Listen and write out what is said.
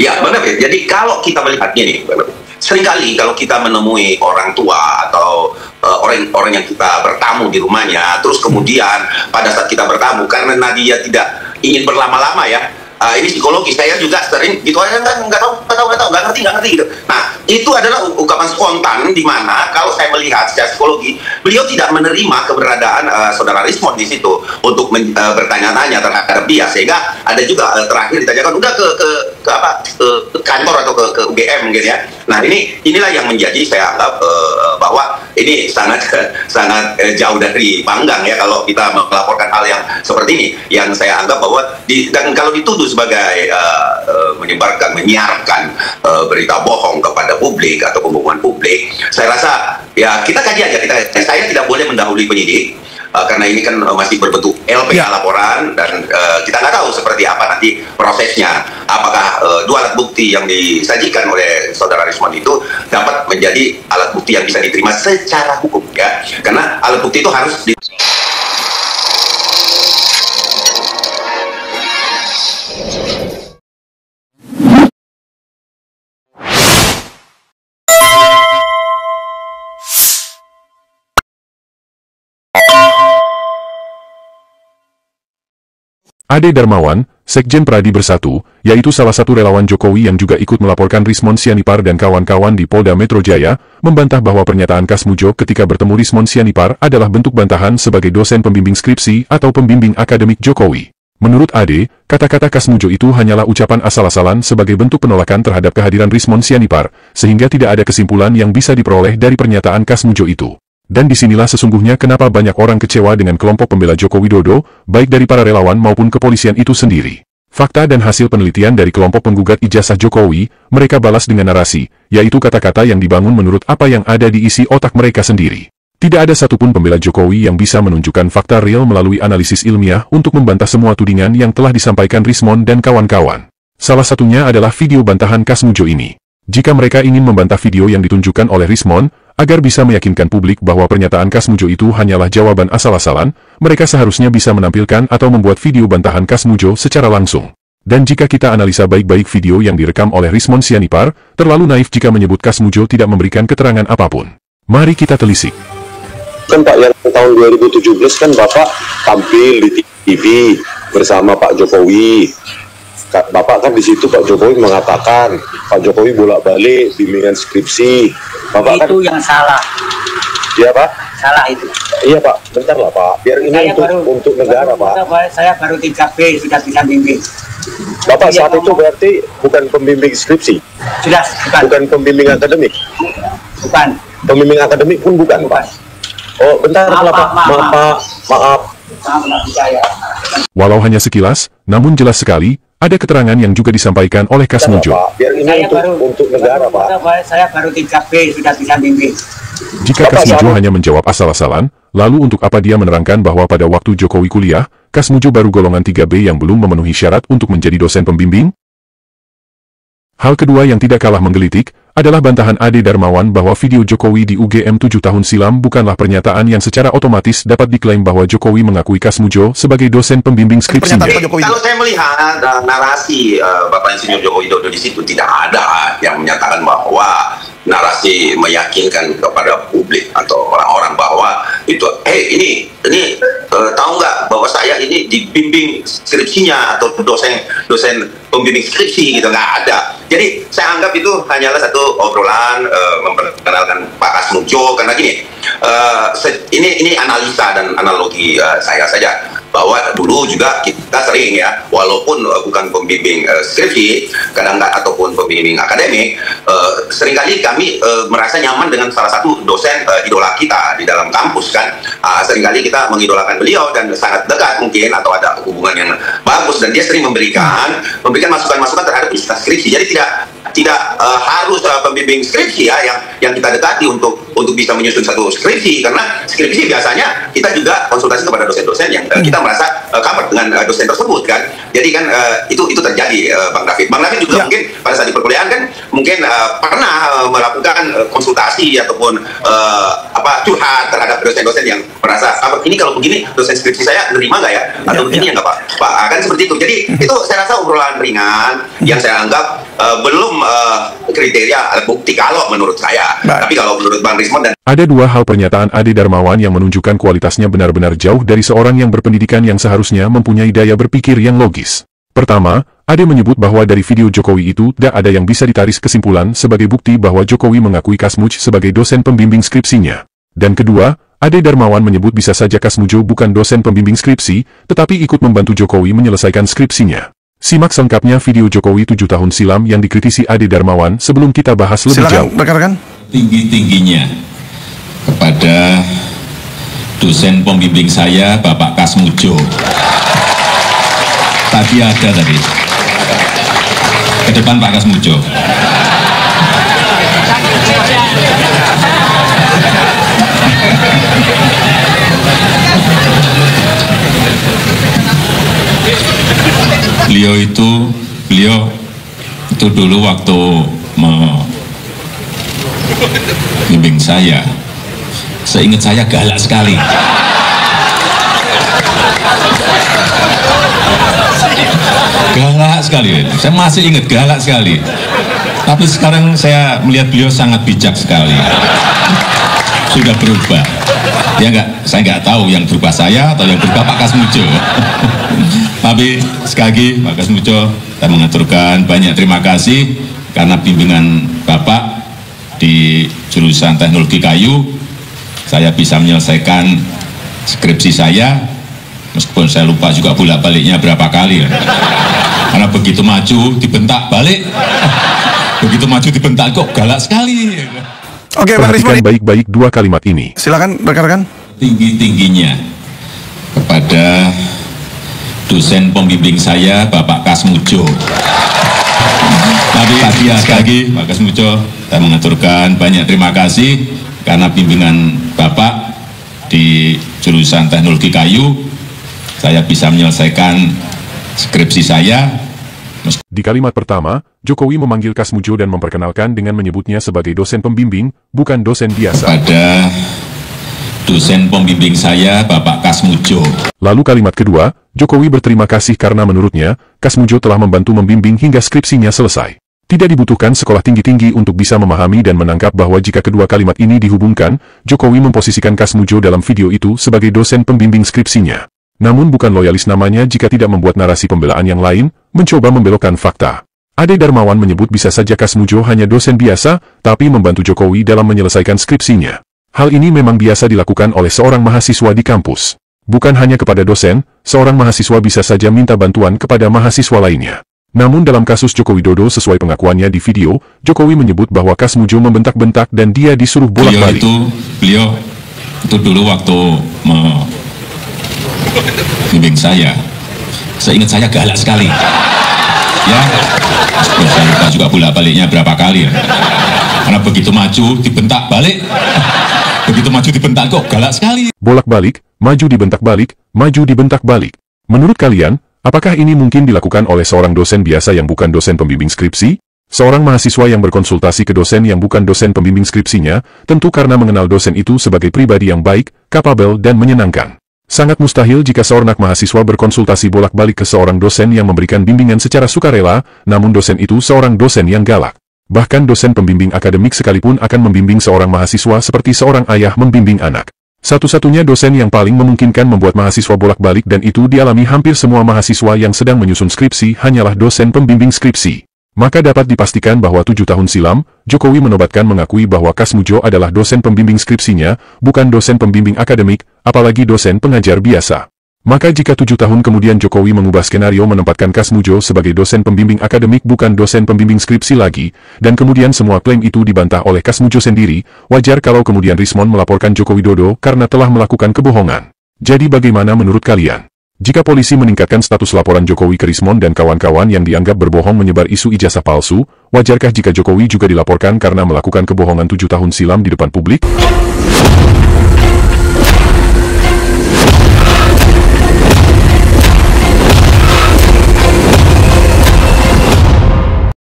Ya, benar ya. Jadi kalau kita melihat gini, seringkali kalau kita menemui orang tua atau orang-orang yang kita bertamu di rumahnya, terus kemudian pada saat kita bertamu, karena dia tidak ingin berlama-lama ya, ini psikologi, saya juga sering gitu aja, nggak tahu, nggak ngerti gitu. Nah, itu adalah ungkapan spontan di mana kalau saya melihat secara psikologi, beliau tidak menerima keberadaan saudara Rismond di situ untuk bertanya-tanya terhadap dia, sehingga ada juga terakhir ditanyakan udah ke kantor atau ke UGM mungkin ya. Nah, inilah yang menjadi saya anggap bahwa ini sangat jauh dari panggang ya kalau kita melaporkan hal yang seperti ini, yang saya anggap bahwa dan kalau dituduh sebagai menyiarkan berita bohong kepada publik atau pembohongan publik, saya rasa ya kita kaji aja. Saya tidak boleh mendahului penyidik karena ini kan masih berbentuk LPA laporan, dan kita nggak tahu seperti apa nanti prosesnya. Apakah dua alat bukti yang disajikan oleh saudara Rismond itu dapat menjadi alat bukti yang bisa diterima secara hukum ya, karena alat bukti itu harus Ade Darmawan, Sekjen Pradi Bersatu, yaitu salah satu relawan Jokowi yang juga ikut melaporkan Rismond Sianipar dan kawan-kawan di Polda Metro Jaya, membantah bahwa pernyataan Kasmujo ketika bertemu Rismond Sianipar adalah bentuk bantahan sebagai dosen pembimbing skripsi atau pembimbing akademik Jokowi. Menurut Ade, kata-kata Kasmujo itu hanyalah ucapan asal-asalan sebagai bentuk penolakan terhadap kehadiran Rismond Sianipar, sehingga tidak ada kesimpulan yang bisa diperoleh dari pernyataan Kasmujo itu. Dan disinilah sesungguhnya kenapa banyak orang kecewa dengan kelompok pembela Joko Widodo, baik dari para relawan maupun kepolisian itu sendiri. Fakta dan hasil penelitian dari kelompok penggugat ijazah Jokowi, mereka balas dengan narasi, yaitu kata-kata yang dibangun menurut apa yang ada di isi otak mereka sendiri. Tidak ada satupun pembela Jokowi yang bisa menunjukkan fakta real melalui analisis ilmiah untuk membantah semua tudingan yang telah disampaikan Rismond dan kawan-kawan. Salah satunya adalah video bantahan Kasmujo ini. Jika mereka ingin membantah video yang ditunjukkan oleh Rismond, agar bisa meyakinkan publik bahwa pernyataan Kasmujo itu hanyalah jawaban asal-asalan, mereka seharusnya bisa menampilkan atau membuat video bantahan Kasmujo secara langsung. Dan jika kita analisa baik-baik video yang direkam oleh Rismond Sianipar, terlalu naif jika menyebut Kasmujo tidak memberikan keterangan apapun. Mari kita telisik. Kan Pak, yang tahun 2017 kan Bapak tampil di TV bersama Pak Jokowi. Bapak kan di situ Pak Jokowi mengatakan Pak Jokowi bolak-balik bimbingan skripsi. Bapak itu kan yang salah. Iya Pak? Salah itu. Iya Pak, bentar lah Pak. Biar ini untuk negara Pak. Saya baru 3B sudah bisa bimbing. Bapak saat itu berarti bukan pembimbing skripsi? Sudah, bukan pembimbing akademik? Bukan. Pembimbing akademik pun bukan Pak? Oh bentar Pak. Maaf. Walau hanya sekilas, namun jelas sekali, ada keterangan yang juga disampaikan oleh Kasmujo. Biar ini untuk negara Pak. Saya baru 3B sudah bisa bimbing. Jika Kasmujo hanya menjawab asal-asalan, lalu untuk apa dia menerangkan bahwa pada waktu Jokowi kuliah, Kasmujo baru golongan 3B yang belum memenuhi syarat untuk menjadi dosen pembimbing? Hal kedua yang tidak kalah menggelitik, adalah bantahan Ade Darmawan bahwa video Jokowi di UGM 7 tahun silam bukanlah pernyataan yang secara otomatis dapat diklaim bahwa Jokowi mengakui Kasmujo sebagai dosen pembimbing skripsinya. Kalau saya melihat narasi Bapak Insinyur Joko Widodo di situ, tidak ada yang menyatakan bahwa narasi meyakinkan kepada publik atau orang-orang bahwa itu, ini tahu nggak bahwa saya ini dibimbing skripsinya atau dosen pembimbing skripsi gitu, nggak ada. Jadi saya anggap itu hanyalah satu obrolan memperkenalkan Pak Kasmujo, karena gini, ini analisa dan analogi saya saja, bahwa dulu juga kita sering ya, walaupun bukan pembimbing skripsi, kadang-kadang ataupun pembimbing akademik, seringkali kami merasa nyaman dengan salah satu dosen idola kita di dalam kampus kan. Seringkali kita mengidolakan beliau dan sangat dekat mungkin, atau ada hubungan yang bagus, dan dia sering memberikan masukan-masukan terhadap skripsi. Jadi tidak harus pembimbing skripsi ya yang kita dekati untuk untuk bisa menyusun satu skripsi, karena skripsi biasanya kita juga konsultasi kepada dosen-dosen yang kita merasa cover dengan dosen tersebut kan. Jadi kan itu terjadi Bang David. Bang David juga mungkin pada saat di perkuliahan kan mungkin pernah melakukan konsultasi ataupun curhat terhadap dosen-dosen yang merasa ini kalau begini dosen skripsi saya nerima nggak ya, atau begini ya nggak Pak kan seperti itu. Jadi itu saya rasa obrolan ringan yang saya anggap belum kriteria alat bukti kalau menurut saya. Tapi kalau menurut Bang Rismond dan ada dua hal pernyataan Ade Darmawan yang menunjukkan kualitasnya benar-benar jauh dari seorang yang berpendidikan yang seharusnya mempunyai daya berpikir yang logis. Pertama, Ade menyebut bahwa dari video Jokowi itu tidak ada yang bisa ditarik kesimpulan sebagai bukti bahwa Jokowi mengakui Kasmuj sebagai dosen pembimbing skripsinya. Dan kedua, Ade Darmawan menyebut bisa saja Kasmujo bukan dosen pembimbing skripsi, tetapi ikut membantu Jokowi menyelesaikan skripsinya. Simak selengkapnya video Jokowi 7 tahun silam yang dikritisi Ade Darmawan sebelum kita bahas lebih jauh. Rekan-rekan. Tinggi-tingginya kepada dosen pembimbing saya, Bapak Kasmujo. Tadi ada tadi. Ke depan Pak Kasmujo. Beliau itu dulu waktu membimbing saya, seingat saya galak sekali. Galak sekali, saya masih ingat galak sekali. Tapi sekarang saya melihat beliau sangat bijak sekali. Sudah berubah. Ya saya nggak tahu yang berubah saya atau yang berubah Pak Kasmujo. Tapi sekali lagi Pak Kasmujo, saya mengaturkan banyak terima kasih karena bimbingan Bapak di jurusan teknologi kayu, saya bisa menyelesaikan skripsi saya, meskipun saya lupa juga bolak-baliknya berapa kali. Karena begitu maju dibentak balik, begitu maju dibentak kok galak sekali. Oke, perhatikan baik-baik dua kalimat ini. Silakan rekan-rekan. Tinggi-tingginya kepada dosen pembimbing saya, Bapak Kasmujo. Tapi sekali lagi Pak Kasmujo, saya mengaturkan banyak terima kasih karena bimbingan Bapak di jurusan teknologi kayu, saya bisa menyelesaikan skripsi saya. Di kalimat pertama, Jokowi memanggil Kasmujo dan memperkenalkan dengan menyebutnya sebagai dosen pembimbing, bukan dosen biasa. Pada dosen pembimbing saya, Bapak Kasmujo. Lalu kalimat kedua, Jokowi berterima kasih karena menurutnya, Kasmujo telah membantu membimbing hingga skripsinya selesai. Tidak dibutuhkan sekolah tinggi-tinggi untuk bisa memahami dan menangkap bahwa jika kedua kalimat ini dihubungkan, Jokowi memposisikan Kasmujo dalam video itu sebagai dosen pembimbing skripsinya. Namun bukan loyalis namanya jika tidak membuat narasi pembelaan yang lain, mencoba membelokkan fakta. Ade Darmawan menyebut bisa saja Kasmujo hanya dosen biasa, tapi membantu Jokowi dalam menyelesaikan skripsinya. Hal ini memang biasa dilakukan oleh seorang mahasiswa di kampus. Bukan hanya kepada dosen, seorang mahasiswa bisa saja minta bantuan kepada mahasiswa lainnya. Namun dalam kasus Joko Widodo sesuai pengakuannya di video, Jokowi menyebut bahwa Kasmujo membentak-bentak dan dia disuruh bolak-balik. Beliau itu dulu waktu membimbing saya, seingat saya galak sekali. Ya, saya lupa juga bolak-baliknya berapa kali. Karena begitu maju dibentak balik, begitu maju dibentak kok galak sekali. Bolak-balik, maju dibentak balik, maju dibentak balik. Menurut kalian, apakah ini mungkin dilakukan oleh seorang dosen biasa yang bukan dosen pembimbing skripsi? Seorang mahasiswa yang berkonsultasi ke dosen yang bukan dosen pembimbing skripsinya, tentu karena mengenal dosen itu sebagai pribadi yang baik, kapabel dan menyenangkan. Sangat mustahil jika seorang mahasiswa berkonsultasi bolak-balik ke seorang dosen yang memberikan bimbingan secara sukarela, namun dosen itu seorang dosen yang galak. Bahkan dosen pembimbing akademik sekalipun akan membimbing seorang mahasiswa seperti seorang ayah membimbing anak. Satu-satunya dosen yang paling memungkinkan membuat mahasiswa bolak-balik dan itu dialami hampir semua mahasiswa yang sedang menyusun skripsi hanyalah dosen pembimbing skripsi. Maka dapat dipastikan bahwa 7 tahun silam, Jokowi menobatkan mengakui bahwa Kasmujo adalah dosen pembimbing skripsinya, bukan dosen pembimbing akademik, apalagi dosen pengajar biasa. Maka jika 7 tahun kemudian Jokowi mengubah skenario menempatkan Kasmujo sebagai dosen pembimbing akademik bukan dosen pembimbing skripsi lagi, dan kemudian semua klaim itu dibantah oleh Kasmujo sendiri, wajar kalau kemudian Rismond melaporkan Joko Widodo karena telah melakukan kebohongan. Jadi bagaimana menurut kalian? Jika polisi meningkatkan status laporan Jokowi ke Rismond dan kawan-kawan yang dianggap berbohong menyebar isu ijazah palsu, wajarkah jika Jokowi juga dilaporkan karena melakukan kebohongan 7 tahun silam di depan publik?